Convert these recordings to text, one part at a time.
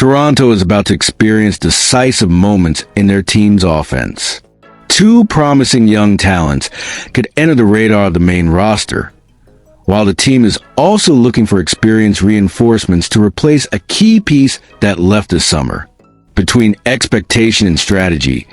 Toronto is about to experience decisive moments in their team's offense. Two promising young talents could enter the radar of the main roster, while the team is also looking for experienced reinforcements to replace a key piece that left this summer. Between expectation and strategy,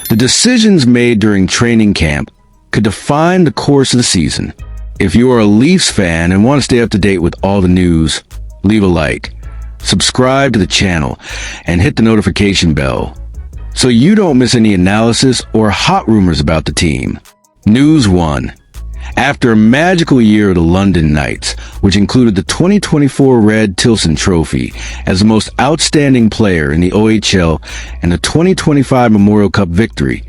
the decisions made during training camp could define the course of the season. If you are a Leafs fan and want to stay up to date with all the news, leave a like, subscribe to the channel, and hit the notification bell so you don't miss any analysis or hot rumors about the team. News 1. After a magical year of the London Knights, which included the 2024 Red Tilson Trophy as the most outstanding player in the OHL and the 2025 Memorial Cup victory,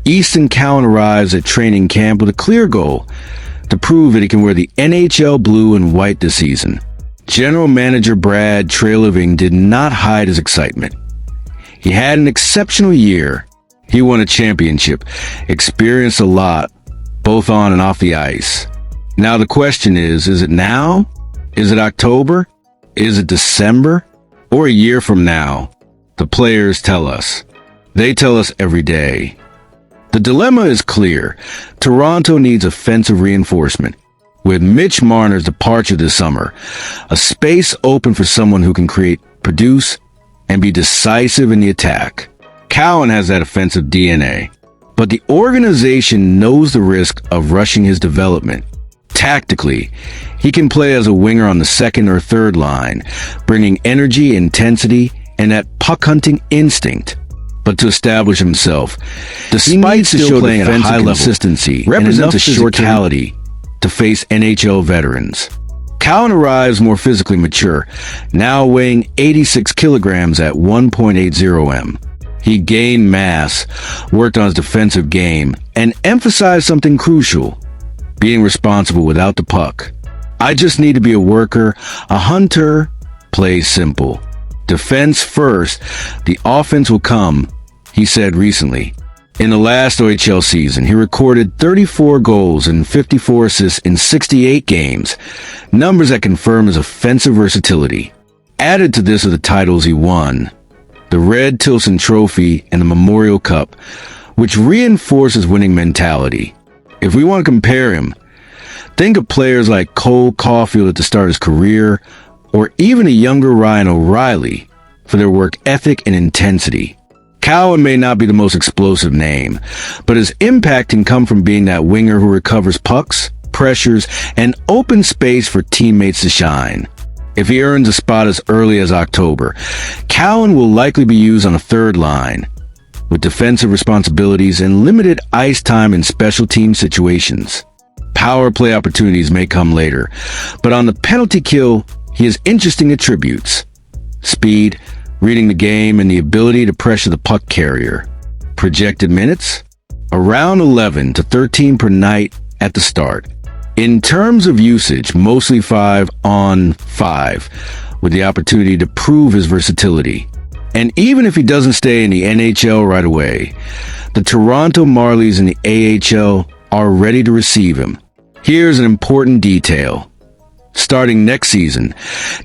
Easton Cowan arrives at training camp with a clear goal to prove that he can wear the NHL blue and white this season. General Manager Brad Treliving did not hide his excitement. He had an exceptional year. He won a championship, experienced a lot, both on and off the ice. Now the question is it now? Is it October? Is it December? Or a year from now? The players tell us. They tell us every day. The dilemma is clear. Toronto needs offensive reinforcement. With Mitch Marner's departure this summer, a space open for someone who can create, produce, and be decisive in the attack. Cowan has that offensive DNA, but the organization knows the risk of rushing his development. Tactically, he can play as a winger on the second or third line, bringing energy, intensity, and that puck-hunting instinct. But to establish himself, despite still playing at a high level, consistency represents a physicality to face NHL veterans. Cowan arrives more physically mature, now weighing 86 kilograms at 1.80 m. He gained mass, worked on his defensive game, and emphasized something crucial: being responsible without the puck. I just need to be a worker, a hunter, play simple. Defense first, the offense will come, he said recently. In the last OHL season, he recorded 34 goals and 54 assists in 68 games, numbers that confirm his offensive versatility. Added to this are the titles he won: the Red Tilson Trophy and the Memorial Cup, which reinforces winning mentality. If we want to compare him, think of players like Cole Caulfield at the start of his career, or even a younger Ryan O'Reilly for their work ethic and intensity. Cowan may not be the most explosive name, but his impact can come from being that winger who recovers pucks, pressures, and opens space for teammates to shine. If he earns a spot as early as October, Cowan will likely be used on a third line, with defensive responsibilities and limited ice time in special team situations. Power play opportunities may come later, but on the penalty kill, he has interesting attributes: speed, reading the game, and the ability to pressure the puck carrier. Projected minutes? Around 11 to 13 per night at the start. In terms of usage, mostly 5 on 5, with the opportunity to prove his versatility. And even if he doesn't stay in the NHL right away, the Toronto Marlies in the AHL are ready to receive him. Here's an important detail. Starting next season,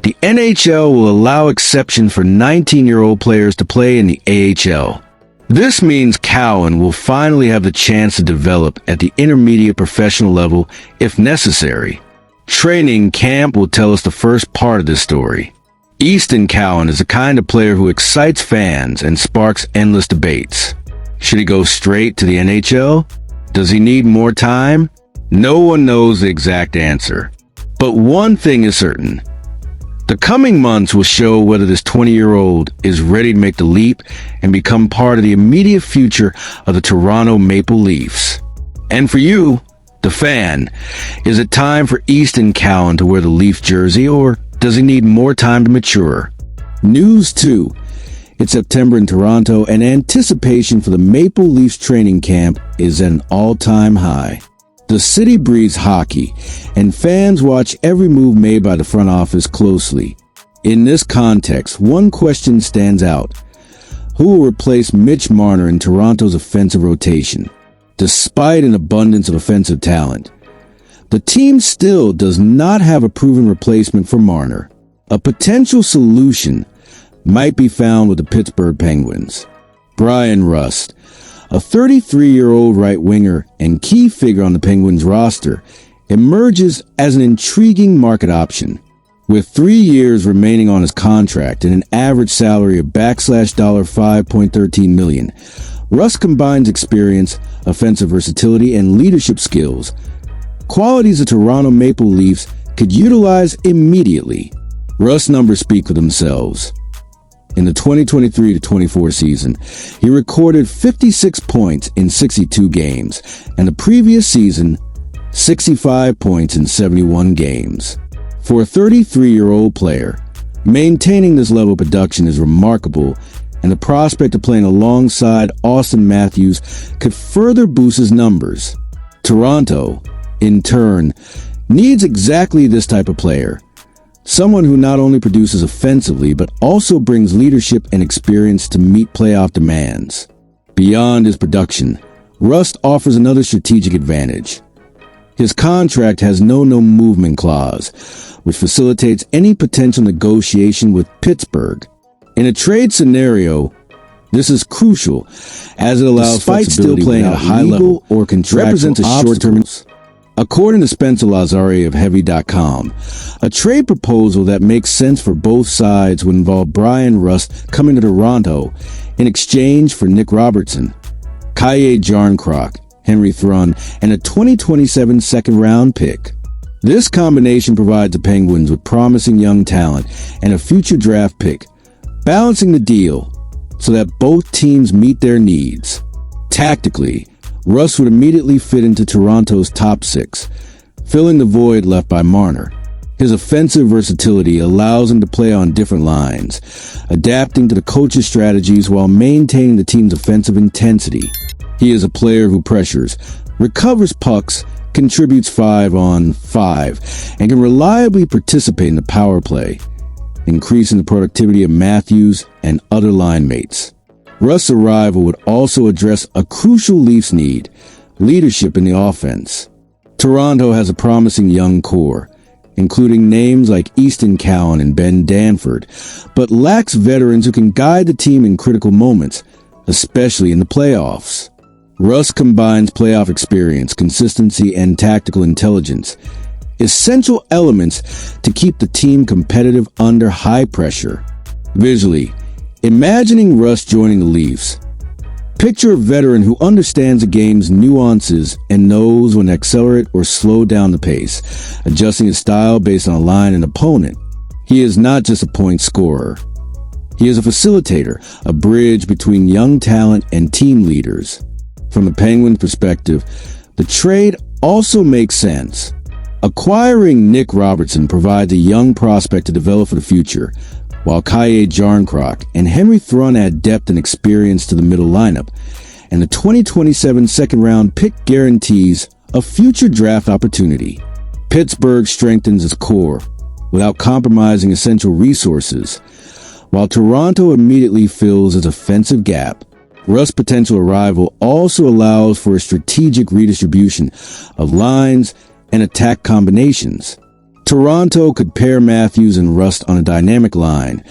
the NHL will allow exceptions for 19-year-old players to play in the AHL. This means Cowan will finally have the chance to develop at the intermediate professional level if necessary. Training camp will tell us the first part of this story. Easton Cowan is the kind of player who excites fans and sparks endless debates. Should he go straight to the NHL? Does he need more time? No one knows the exact answer. But one thing is certain. The coming months will show whether this 20-year-old is ready to make the leap and become part of the immediate future of the Toronto Maple Leafs. And for you, the fan, is it time for Easton Cowan to wear the Leaf jersey, or does he need more time to mature? News 2. It's September in Toronto, and anticipation for the Maple Leafs training camp is at an all-time high. The city breathes hockey, and fans watch every move made by the front office closely. In this context, one question stands out: who will replace Mitch Marner in Toronto's offensive rotation? Despite an abundance of offensive talent, the team still does not have a proven replacement for Marner. A potential solution might be found with the Pittsburgh Penguins. Bryan Rust, a 33-year-old right winger and key figure on the Penguins roster, emerges as an intriguing market option. With 3 years remaining on his contract and an average salary of $5.13 million, Rust combines experience, offensive versatility, and leadership skills, qualities the Toronto Maple Leafs could utilize immediately. Rust's numbers speak for themselves. In the 2023-24 season, he recorded 56 points in 62 games, and the previous season, 65 points in 71 games. For a 33-year-old player, maintaining this level of production is remarkable, and the prospect of playing alongside Auston Matthews could further boost his numbers. Toronto, in turn, needs exactly this type of player. Someone who not only produces offensively, but also brings leadership and experience to meet playoff demands. Beyond his production, Rust offers another strategic advantage. His contract has no movement clause, which facilitates any potential negotiation with Pittsburgh. In a trade scenario, this is crucial, as it allows despite still playing at a high level or contractual represents a short-term. According to Spencer Lazare of Heavy.com, a trade proposal that makes sense for both sides would involve Bryan Rust coming to Toronto in exchange for Nick Robertson, Kaye Jarnkrok, Henry Thrun, and a 2027 second-round pick. This combination provides the Penguins with promising young talent and a future draft pick, balancing the deal so that both teams meet their needs. Tactically, Rust would immediately fit into Toronto's top six, filling the void left by Marner. His offensive versatility allows him to play on different lines, adapting to the coach's strategies while maintaining the team's offensive intensity. He is a player who pressures, recovers pucks, contributes 5-on-5, and can reliably participate in the power play, increasing the productivity of Matthews and other line mates. Rust's arrival would also address a crucial Leafs need, leadership in the offense. Toronto has a promising young core, including names like Easton Cowan and Ben Danford, but lacks veterans who can guide the team in critical moments, especially in the playoffs. Rust combines playoff experience, consistency, and tactical intelligence, essential elements to keep the team competitive under high pressure. Visually, imagining Rust joining the Leafs. Picture a veteran who understands the game's nuances and knows when to accelerate or slow down the pace, adjusting his style based on a line and opponent. He is not just a point scorer. He is a facilitator, a bridge between young talent and team leaders. From the Penguins' perspective, the trade also makes sense. Acquiring Nick Robertson provides a young prospect to develop for the future, while Kaye Jarnkrok and Henry Thrun add depth and experience to the middle lineup, and the 2027 second-round pick guarantees a future draft opportunity. Pittsburgh strengthens its core without compromising essential resources, while Toronto immediately fills its offensive gap. Rust's potential arrival also allows for a strategic redistribution of lines and attack combinations. Toronto could pair Matthews and Rust on a dynamic line,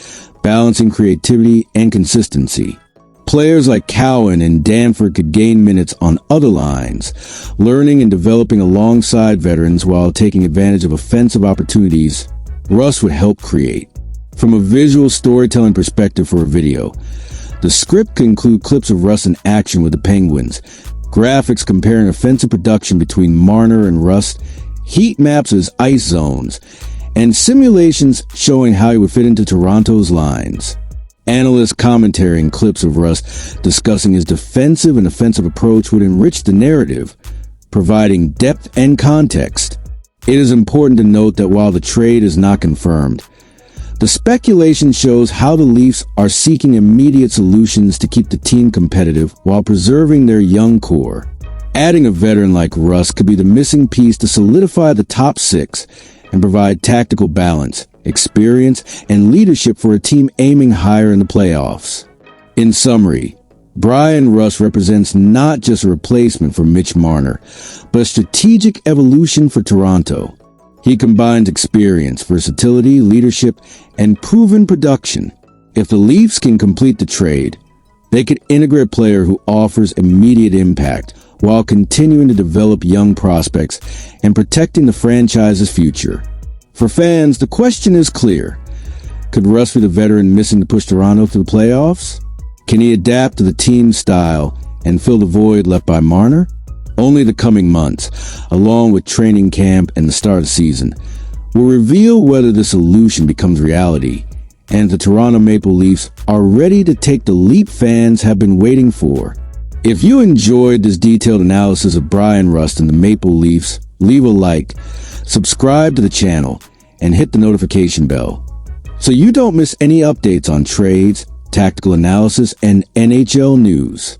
balancing creativity and consistency. Players like Cowan and Danford could gain minutes on other lines, learning and developing alongside veterans while taking advantage of offensive opportunities Rust would help create. From a visual storytelling perspective for a video, the script can include clips of Rust in action with the Penguins, graphics comparing offensive production between Marner and Rust, heat maps of his ice zones, and simulations showing how he would fit into Toronto's lines. Analyst commentary and clips of Rust discussing his defensive and offensive approach would enrich the narrative, providing depth and context. It is important to note that while the trade is not confirmed, the speculation shows how the Leafs are seeking immediate solutions to keep the team competitive while preserving their young core. Adding a veteran like Rust could be the missing piece to solidify the top six and provide tactical balance, experience, and leadership for a team aiming higher in the playoffs. In summary, Bryan Rust represents not just a replacement for Mitch Marner, but a strategic evolution for Toronto. He combines experience, versatility, leadership, and proven production, If the Leafs can complete the trade, they could integrate a player who offers immediate impact while continuing to develop young prospects and protecting the franchise's future. For fans, the question is clear. Could Rust be the veteran missing to push Toronto to the playoffs? Can he adapt to the team's style and fill the void left by Marner? Only the coming months, along with training camp and the start of the season, will reveal whether this solution becomes reality and the Toronto Maple Leafs are ready to take the leap fans have been waiting for. If you enjoyed this detailed analysis of Bryan Rust and the Maple Leafs, leave a like, subscribe to the channel, and hit the notification bell so you don't miss any updates on trades, tactical analysis, and NHL news.